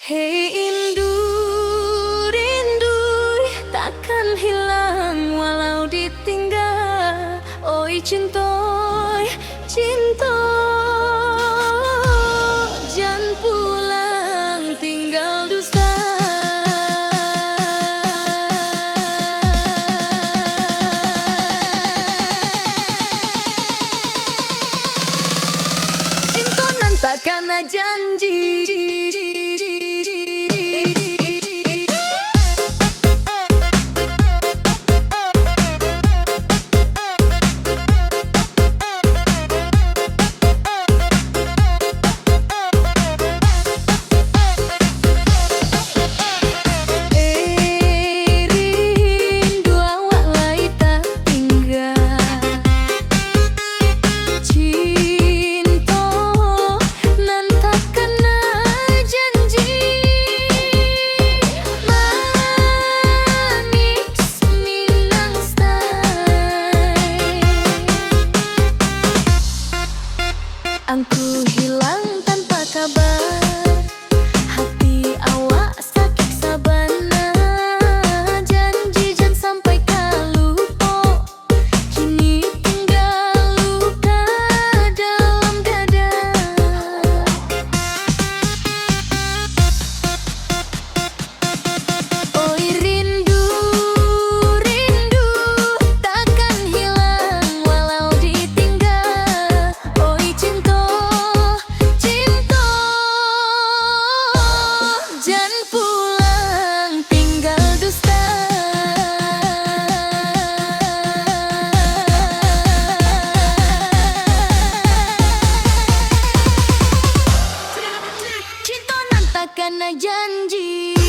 Hei indu, rindu takkan hilang walau ditinggal. Oi cintoy, cinta jangan pulang tinggal dusta. Cinta nan takkan janji. Angku hilang tanpa kabar, hati awak sakit sabana. Janji jangan sampai kalupo, kini tinggal luka dalam dada. Oi rindu, rindu takkan hilang walau ditinggal. Oi cinta, jangan pulang tinggal dusta. Cinta nan takkan janji.